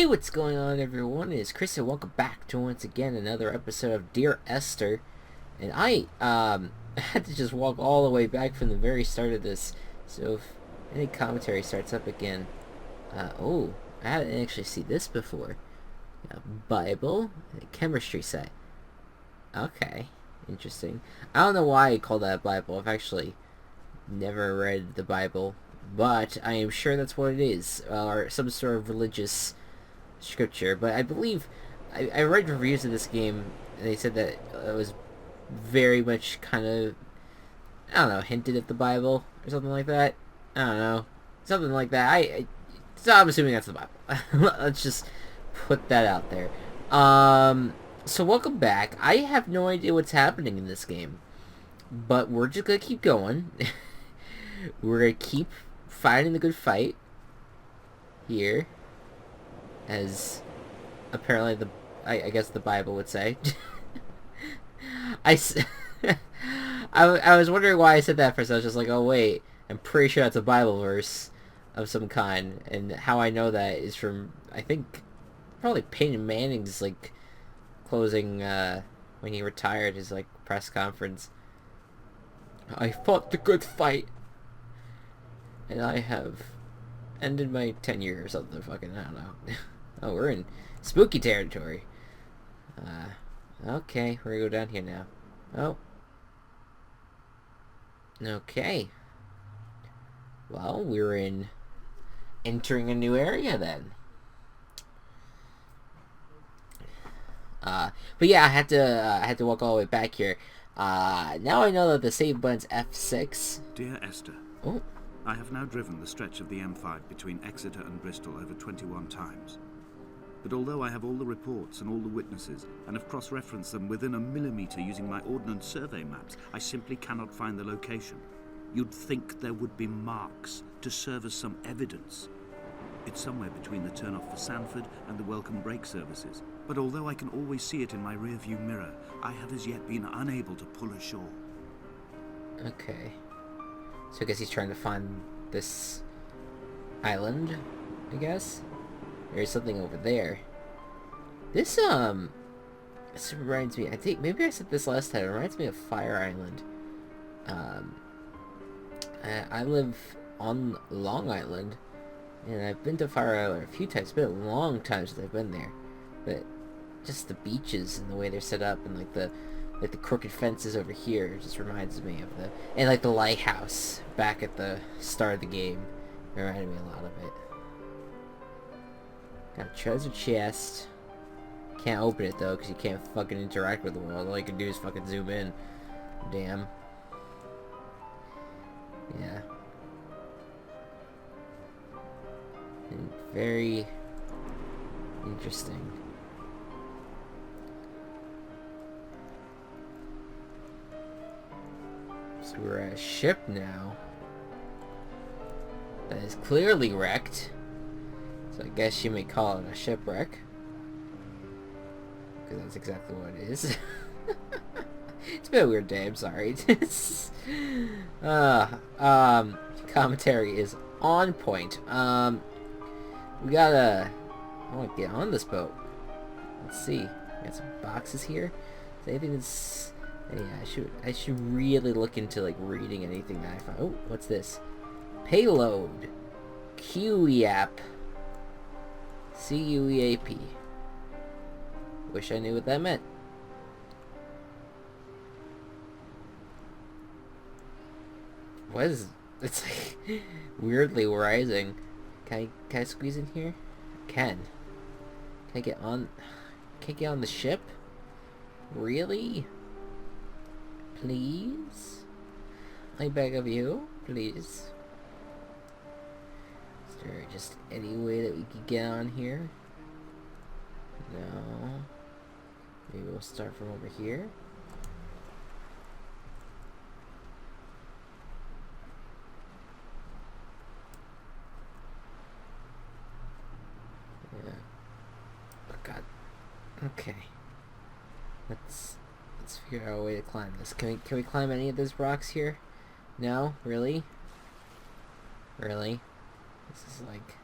Hey, what's going on, everyone? It's Chris, and welcome back to once again another episode of Dear Esther. And I had to just walk all the way back from the very start of this, so if any commentary starts up again, oh, I didn't actually see this before. Bible, chemistry set. Okay, interesting. I don't know why I call that Bible. I've actually never read the Bible, but I am sure that's what it is, or some sort of religious scripture. But I believe I read reviews of this game, and they said that it was very much kind of, I don't know, hinted at the Bible or something like that. I don't know, something like that. So I'm assuming that's the Bible. Let's just put that out there. So welcome back. I have no idea what's happening in this game, but we're just gonna keep going. We're gonna keep fighting the good fight here, as apparently I guess the Bible would say. I was wondering why I said that first. I was just like, oh wait, I'm pretty sure that's a Bible verse of some kind, and how I know that is from, I think, probably Peyton Manning's like closing when he retired, his like press conference. I fought the good fight, and I have ended my tenure or something. Fucking, I don't know. Oh, we're in spooky territory. Okay, we're gonna go down here now. Oh. Okay. Well, we're entering a new area then. But yeah, I had to walk all the way back here. Now I know that the save button's F6. Dear Esther. Oh. I have now driven the stretch of the M5 between Exeter and Bristol over 21 times. But although I have all the reports and all the witnesses, and have cross-referenced them within a millimetre using my Ordnance Survey maps, I simply cannot find the location. You'd think there would be marks to serve as some evidence. It's somewhere between the turn-off for Sanford and the Welcome Break services. But although I can always see it in my rear-view mirror, I have as yet been unable to pull ashore. Okay. So I guess he's trying to find this island, I guess? There's something over there. This reminds me, I think, maybe I said this last time, it reminds me of Fire Island. I live on Long Island, and I've been to Fire Island a few times. It's been a long time since I've been there. But just the beaches and the way they're set up, and like the crooked fences over here just reminds me of and like the lighthouse back at the start of the game. It reminded me a lot of it. Got a treasure chest. Can't open it though, because you can't fucking interact with the world. All you can do is fucking zoom in. Damn. Yeah. And very interesting. So we're at a ship now that is clearly wrecked. So I guess you may call it a shipwreck, because that's exactly what it is. It's been a weird day, I'm sorry. Commentary is on point. We gotta, I want to get on this boat. Let's see. We got some boxes here. Is there anything that's, yeah, I should really look into like reading anything that I find. Oh, what's this? Payload. QEAP. CUEAP. Wish I knew what that meant. What is... It's like weirdly rising. Can I squeeze in here? Can I get on... Can't get on the ship? Really? Please? I beg of you, please. Is there just any way that we could get on here? No. Maybe we'll start from over here. Yeah. Oh god. Okay. Let's figure out a way to climb this. Can we climb any of those rocks here? No? Really? Really? This is like...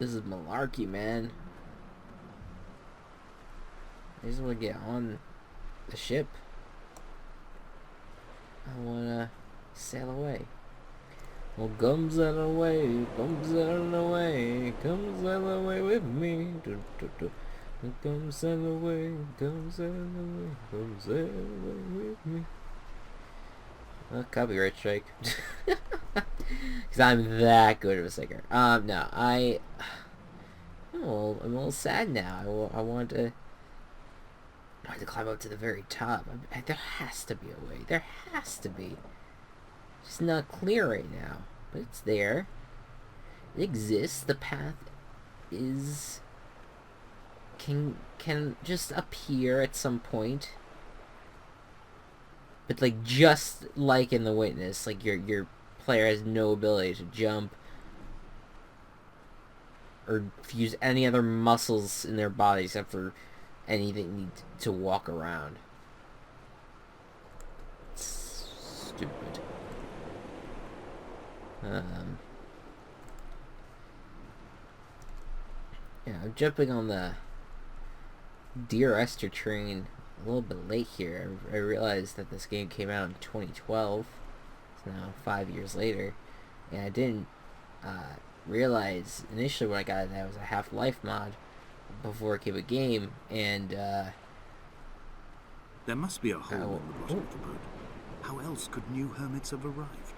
This is malarkey, man. I just want to get on the ship. I want to sail away. Well, come sail away, come sail away, come sail away with me. Come sail away, come sail away, come sail away with me. Copyright strike. Because I'm that good of a singer. No, I'm a little sad now. I want to climb up to the very top. There has to be a way. There has to be. It's just not clear right now, but it's there. It exists. The path is can just appear at some point. But like just like in The Witness, like your player has no ability to jump or use any other muscles in their body except for anything need to walk around. It's stupid. Yeah, I'm jumping on the Dear Esther train a little bit late here. I realized that this game came out in 2012. It's now 5 years later, and I didn't realize initially when I got it that it was a Half-Life mod before it came a game, and there must be a hole in the bottom of the boat. How else could new hermits have arrived?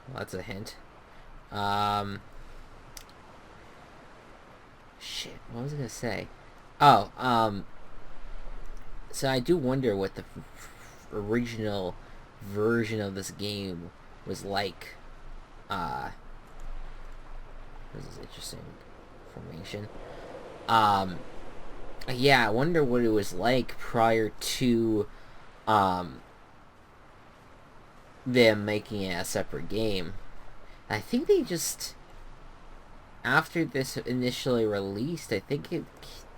Well, that's a hint. Shit, what was I gonna say? Oh, so I do wonder what the original version of this game was like. This is interesting information. Yeah, I wonder what it was like prior to, them making it a separate game. I think they just, after this initially released, I think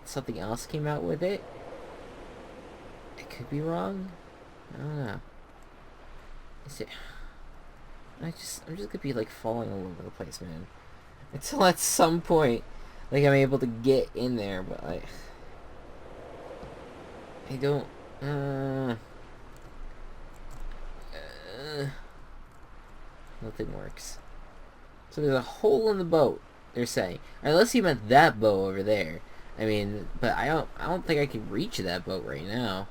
something else came out with it. I could be wrong. I don't know. Is it? I'm just gonna be like falling all over the place, man. Until at some point, like I'm able to get in there, but I don't. Nothing works. So there's a hole in the boat. They're saying, unless he meant that boat over there. I mean, but I don't think I can reach that boat right now.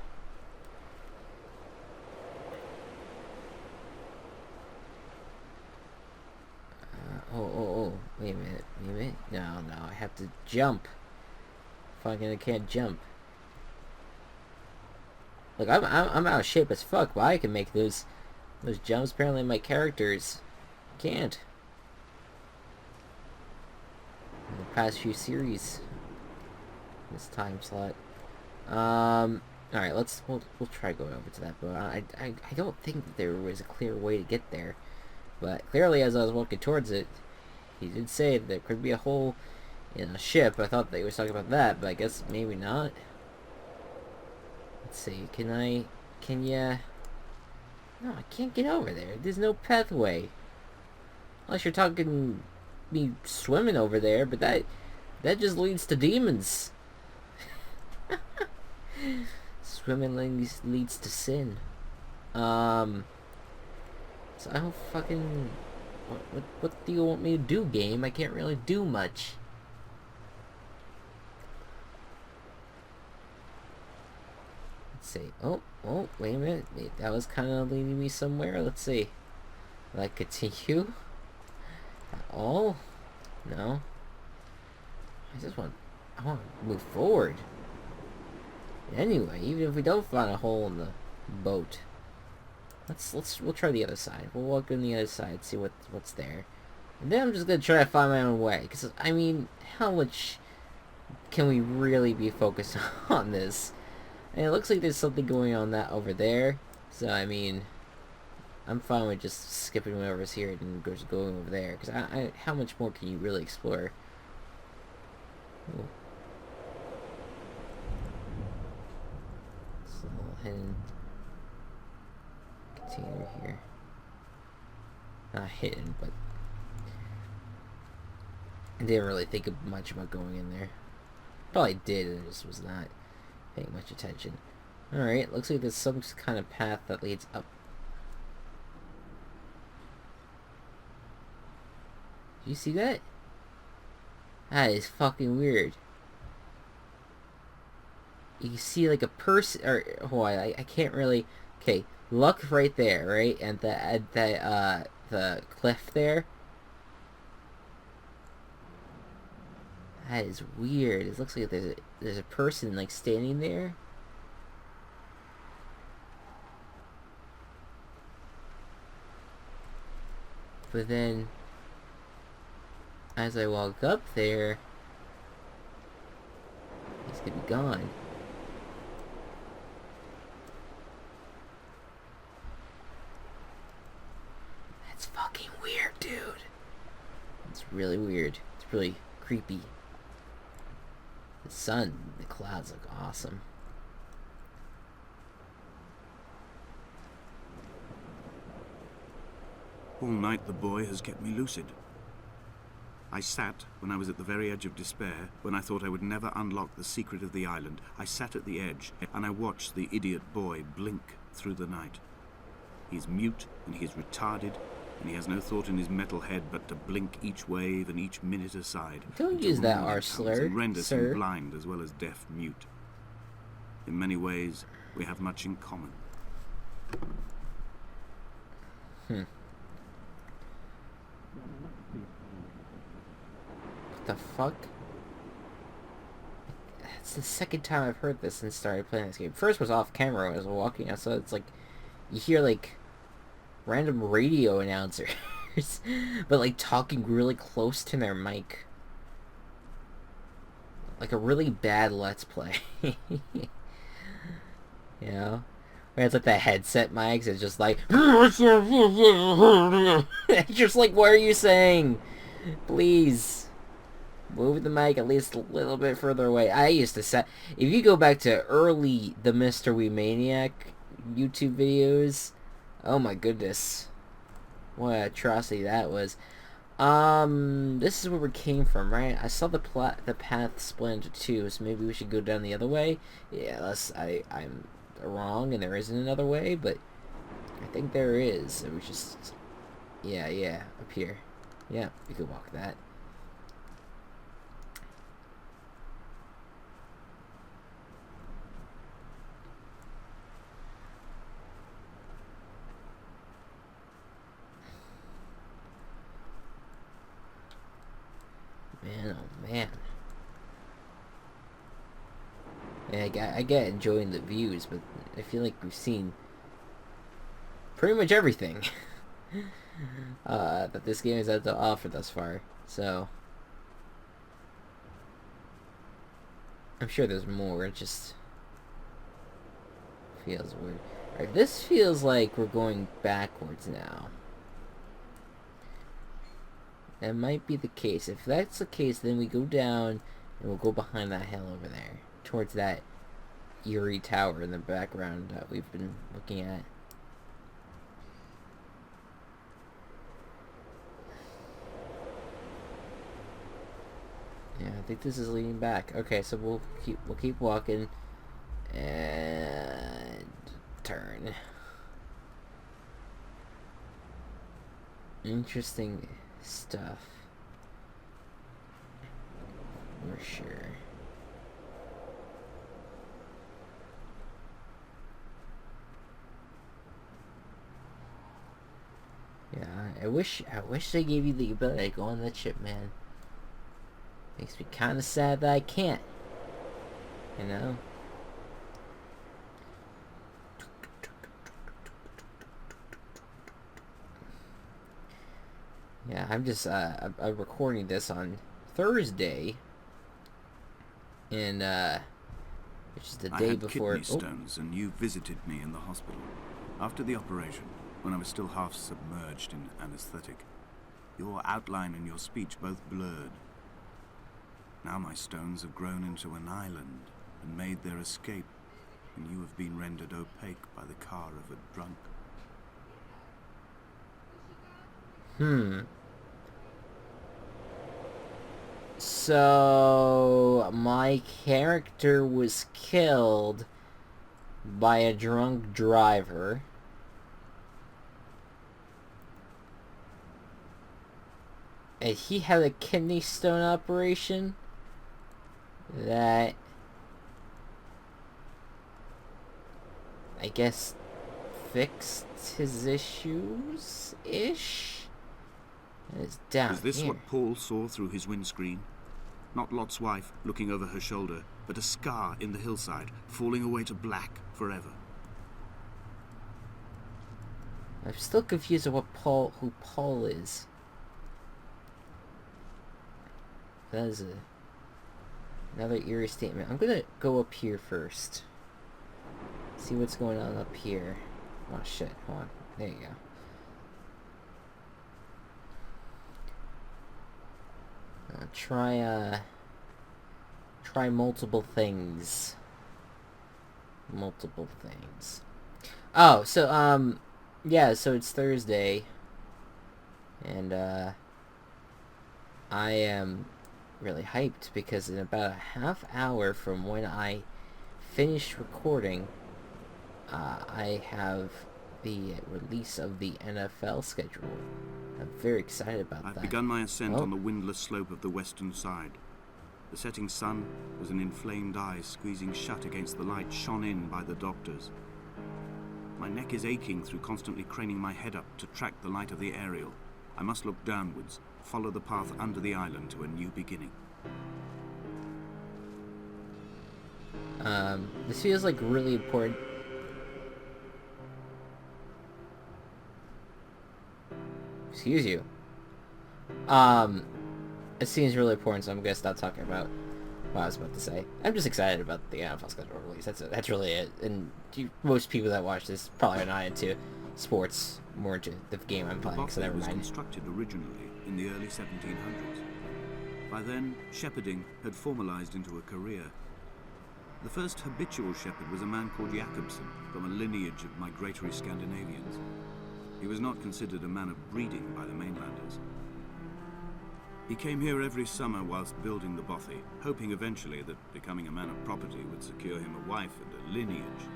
Oh, wait a minute. No, I have to jump. Fucking, I can't jump. Look, I'm out of shape as fuck, but I can make those jumps. Apparently my characters can't. In the past few series, this time slot. Alright, we'll try going over to that boat. I don't think that there was a clear way to get there, but clearly as I was walking towards it, he did say that there could be a hole in a ship. I thought that he was talking about that, but I guess maybe not. Let's see, can ya? No, I can't get over there. There's no pathway. Unless you're talking me swimming over there, but that just leads to demons. Swimming leads to sin. So I don't fucking... What do you want me to do, game? I can't really do much. Let's see. Oh, wait a minute. That was kind of leading me somewhere. Let's see. Will I continue? At all? No. I want to move forward. Anyway, even if we don't find a hole in the boat, we'll try the other side. We'll walk on the other side, see what's there, and then I'm just gonna try to find my own way. Because I mean, how much can we really be focused on this? And it looks like there's something going on that over there. So I mean, I'm fine with just skipping whatever's here and just going over there. Because how much more can you really explore? Ooh. It's a little hidden container here. Not hidden, but I didn't really think much about going in there. Probably did, and I just was not paying much attention. Alright, looks like there's some kind of path that leads up. Do you see that? That is fucking weird. You see like a person, or I can't really. Okay, look right there, right, and the cliff there. That is weird. It looks like there's a person like standing there. But then, as I walk up there, he's gonna be gone. That's fucking weird, dude. It's really weird. It's really creepy. The sun, the clouds look awesome. All night the boy has kept me lucid. I sat when I was at the very edge of despair, when I thought I would never unlock the secret of the island. I sat at the edge, and I watched the idiot boy blink through the night. He's mute, and he's retarded, and he has no thought in his metal head but to blink each wave and each minute aside. Don't use that R slur, and renders sir. him blind as well as deaf-mute. In many ways, we have much in common. What the fuck? It's the second time I've heard this since I started playing this game. First was off camera when I was walking out, so it's like you hear like random radio announcers but like talking really close to their mic. Like a really bad Let's Play. You know? Where it's like the headset mics, it's just like it's just like, what are you saying? Please move the mic at least a little bit further away. I used to set, if you go back to early the Mr. Wee Maniac YouTube videos, oh my goodness, what an atrocity that was. This is where we came from, right? I saw the path split into two, so maybe we should go down the other way. Yeah, unless I'm wrong and there isn't another way, but I think there is. So we just, yeah, up here. Yeah, we could walk that. Man, oh man. Yeah, I get enjoying the views, but I feel like we've seen pretty much everything that this game has had to offer thus far. So I'm sure there's more. It just feels weird. Alright, this feels like we're going backwards now. That might be the case. If that's the case, then we go down and we'll go behind that hill over there, towards that eerie tower in the background that we've been looking at. Yeah, I think this is leading back. Okay, so we'll keep walking and turn. Interesting stuff. For sure. Yeah, I wish they gave you the ability to go on that ship, man. Makes me kind of sad that I can't. You know? Yeah, I'm just I'm recording this on Thursday, and which is the day I had before. kidney stones, and you visited me in the hospital after the operation, when I was still half submerged in anesthetic. Your outline and your speech both blurred. Now my stones have grown into an island and made their escape, and you have been rendered opaque by the car of a drunk. So, my character was killed by a drunk driver. And he had a kidney stone operation that I guess fixed his issues-ish? And it's down Was this here. what Paul saw through his windscreen? Not Lot's wife looking over her shoulder, but a scar in the hillside, falling away to black forever. I'm still confused about who Paul is. That is another eerie statement. I'm gonna go up here first. See what's going on up here. Oh shit, hold on. There you go. Try multiple things. Multiple things. Oh, so, yeah, so it's Thursday. And, I am really hyped because in about a half hour from when I finish recording, I have the release of the NFL schedule. I'm very excited about that. I've begun my ascent on the windless slope of the western side. The setting sun was an inflamed eye squeezing shut against the light shone in by the doctors. My neck is aching through constantly craning my head up to track the light of the aerial. I must look downwards, follow the path under the island to a new beginning. This feels like really important. Excuse you. It seems really important, so I'm gonna stop talking about what I was about to say. I'm just excited about the NFL schedule release. That's really it. And most people that watch this probably are not into sports, more into the game I'm playing, so never was mind. constructed originally in the early 1700s. By then, shepherding had formalized into a career. The first habitual shepherd was a man called Jakobson, from a lineage of migratory Scandinavians. He was not considered a man of breeding by the mainlanders. He came here every summer whilst building the bothy, hoping eventually that becoming a man of property would secure him a wife and a lineage.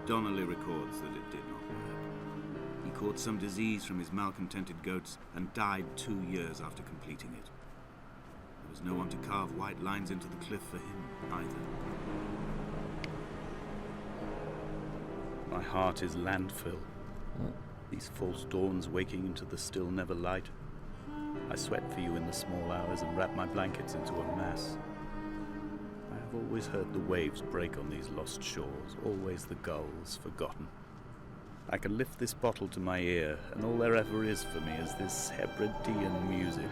Donnelly records that it did not work. He caught some disease from his malcontented goats and died 2 years after completing it. There was no one to carve white lines into the cliff for him, either. My heart is landfill. These false dawns waking into the still never light. I sweat for you in the small hours and wrap my blankets into a mass. I have always heard the waves break on these lost shores, always the gulls forgotten. I can lift this bottle to my ear, and all there ever is for me is this Hebridean music.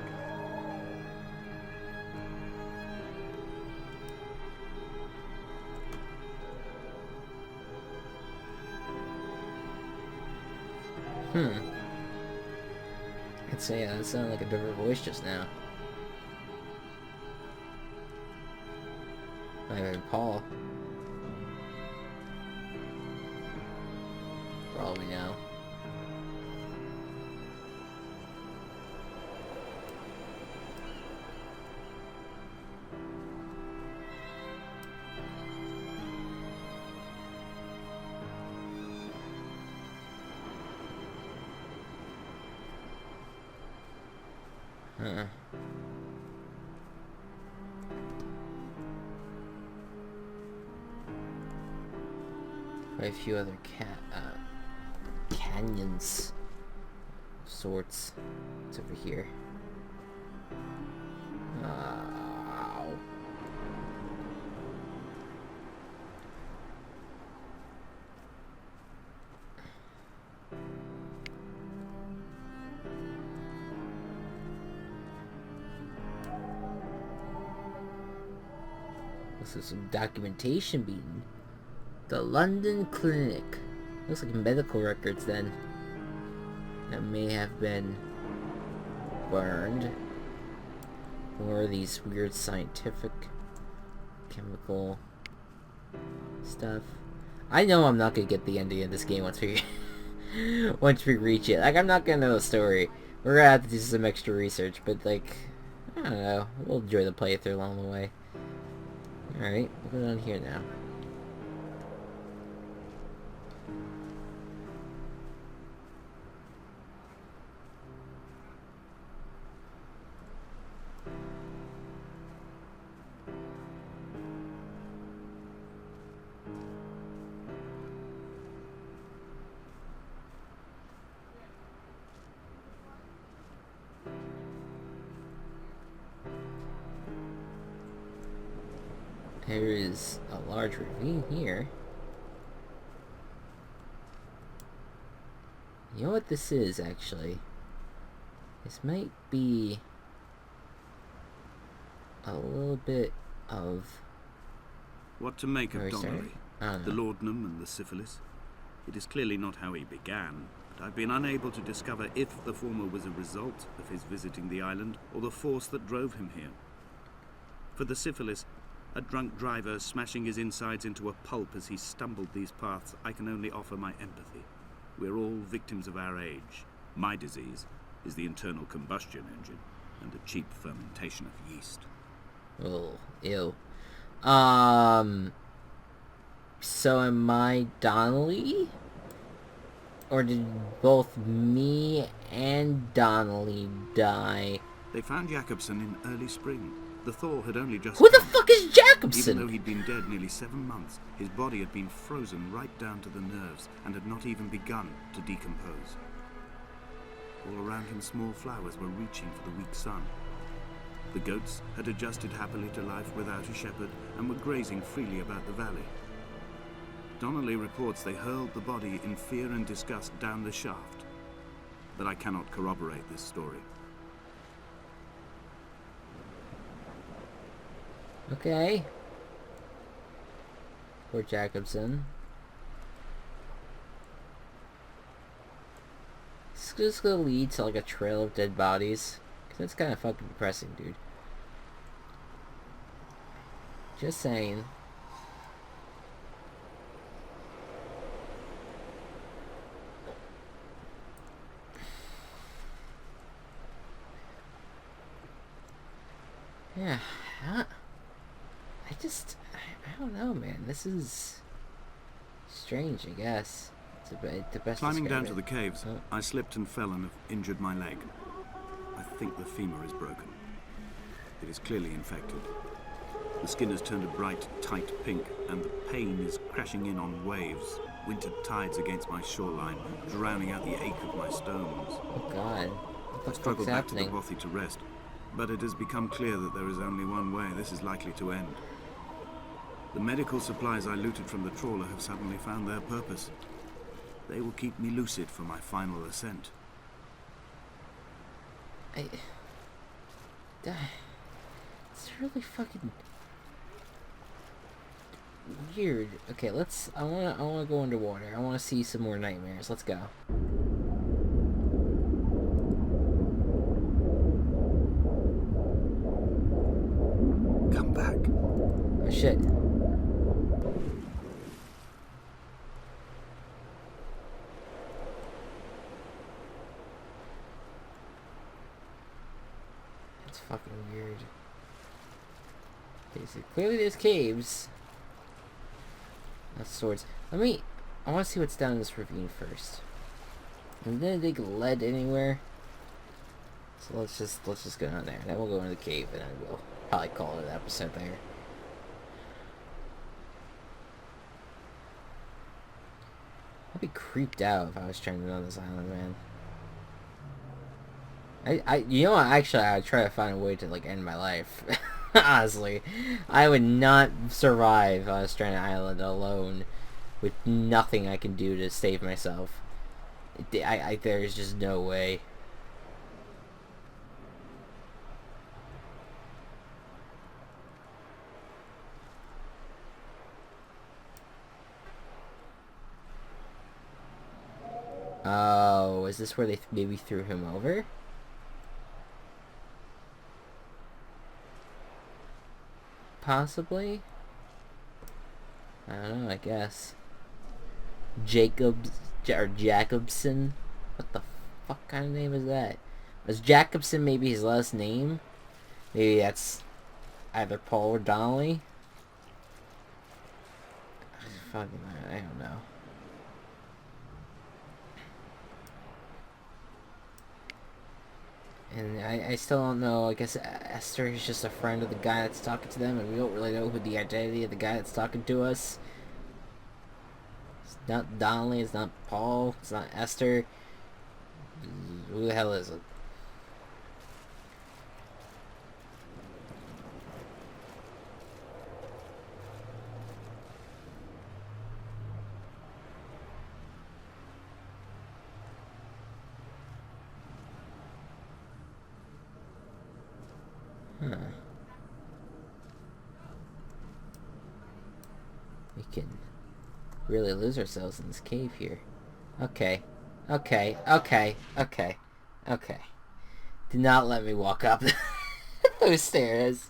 I'd say that sounded like a different voice just now. Might have been Paul. For all we know. Quite a few other canyons of sorts. It's over here. Ow. This is some documentation being. The London Clinic. Looks like medical records then. That may have been burned. Or these weird scientific chemical stuff. I know I'm not gonna get the ending of this game once we once we reach it. Like, I'm not gonna know the story. We're gonna have to do some extra research, but like, I don't know. We'll enjoy the playthrough along the way. Alright, we'll go down here now. There is a large ravine here. You know what this is, actually? This might be a little bit of... What to make of Where we Donnelly, started? the laudanum and the syphilis? It is clearly not how he began, but I've been unable to discover if the former was a result of his visiting the island or the force that drove him here. For the syphilis, a drunk driver smashing his insides into a pulp as he stumbled these paths, I can only offer my empathy. We're all victims of our age. My disease is the internal combustion engine and the cheap fermentation of yeast. Oh, ew. So am I Donnelly? Or did both me and Donnelly die? They found Jakobson in early spring. The thaw had only just... Who the fuck is Jakobson? Even though he'd been dead nearly 7 months, his body had been frozen right down to the nerves and had not even begun to decompose. All around him, small flowers were reaching for the weak sun. The goats had adjusted happily to life without a shepherd and were grazing freely about the valley. Donnelly reports they hurled the body in fear and disgust down the shaft, but I cannot corroborate this story. Okay. Poor Jakobson. This is just gonna lead to like a trail of dead bodies. Cause that's kind of fucking depressing, dude. Just saying. Yeah. I don't know, man. This is strange, I guess. It's the best. Climbing down describe to it. the caves, Oh. I slipped and fell and have injured my leg. I think the femur is broken. It is clearly infected. The skin has turned a bright, tight pink, and the pain is crashing in on waves, winter tides against my shoreline, drowning out the ache of my stones. Oh God. What the I struggled fuck's back to the happening? bothy to rest, but it has become clear that there is only one way this is likely to end. The medical supplies I looted from the trawler have suddenly found their purpose. They will keep me lucid for my final ascent. It's really fucking weird. Okay, I wanna go underwater. I wanna see some more nightmares. Let's go. Come back. Oh shit. That's fucking weird. Okay, so clearly there's caves. That's swords. I want to see what's down in this ravine first. I'm gonna dig lead anywhere. So let's just go down there. Then we'll go into the cave and then we'll probably call it an episode there. I'd be creeped out if I was stranded on this island, man. You know what, actually, I'd try to find a way to, like, end my life. Honestly. I would not survive on a stranded island alone with nothing I can do to save myself. There's just no way. Oh, is this where they maybe threw him over? Possibly? I don't know, I guess. Jakobson? What the fuck kind of name is that? Was Jakobson maybe his last name? Maybe that's either Paul or Donnelly. Fucking, I don't know. And I still don't know. I guess Esther is just a friend of the guy that's talking to them, and we don't really know who the identity of the guy that's talking to us. It's not Donnelly, it's not Paul, it's not Esther. Who the hell is it? Huh. We can really lose ourselves in this cave here. Okay. Okay. Okay. Okay. Okay. Do not let me walk up those stairs.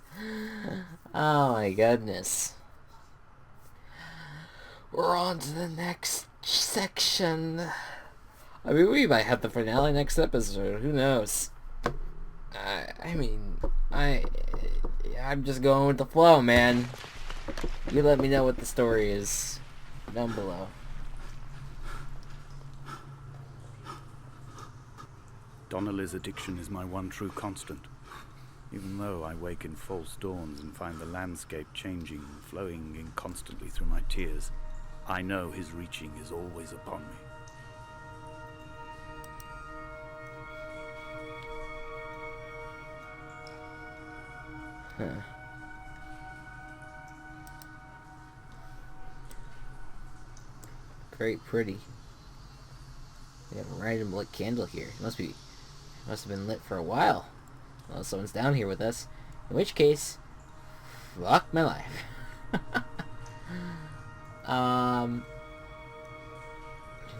Oh my goodness. We're on to the next section. I mean, we might have the finale next episode. Who knows? I'm just going with the flow, man. You let me know what the story is down below. Donnelly's addiction is my one true constant. Even though I wake in false dawns and find the landscape changing, flowing in constantly through my tears, I know his reaching is always upon me. Huh. Very pretty. We have a random lit candle here. It must have been lit for a while. Well, someone's down here with us. In which case, fuck my life.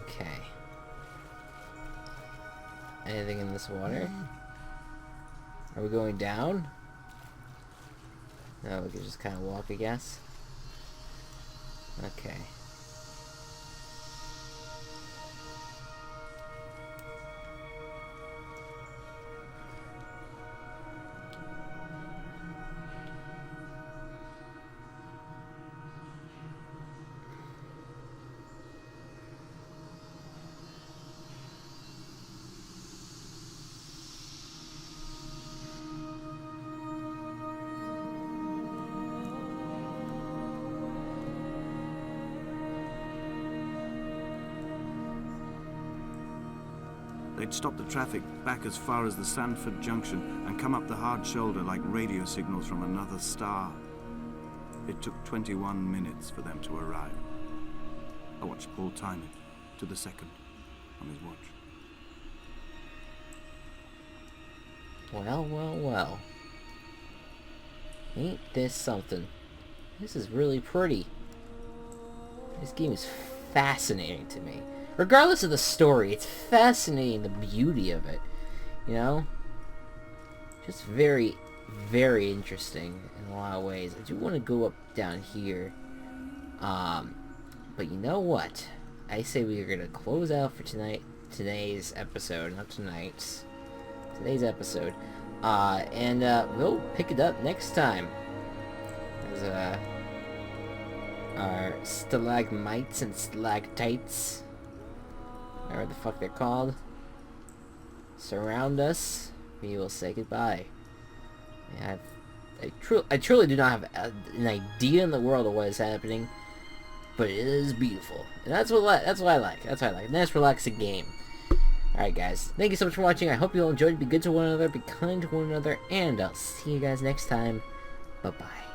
Okay. Anything in this water? Are we going down? No, we can just kind of walk, I guess. Okay. They'd stop the traffic back as far as the Sandford Junction and come up the hard shoulder like radio signals from another star. It took 21 minutes for them to arrive. I watched Paul time it to the second on his watch. Well, well, well. Ain't this something? This is really pretty. This game is fascinating to me. Regardless of the story, it's fascinating, the beauty of it. You know? Just very, very interesting in a lot of ways. I do want to go up down here. But you know what? I say we are going to close out for today's episode. Not tonight's. Today's episode. And we'll pick it up next time. As, our stalagmites and stalactites, whatever the fuck they're called, surround us, we will say goodbye. I truly do not have an idea in the world of what is happening, but it is beautiful, and that's what I like. That's what I like. Nice, relaxing game. Alright guys, thank you so much for watching. I hope you all enjoyed. Be good to one another, be kind to one another, and I'll see you guys next time. Bye-bye.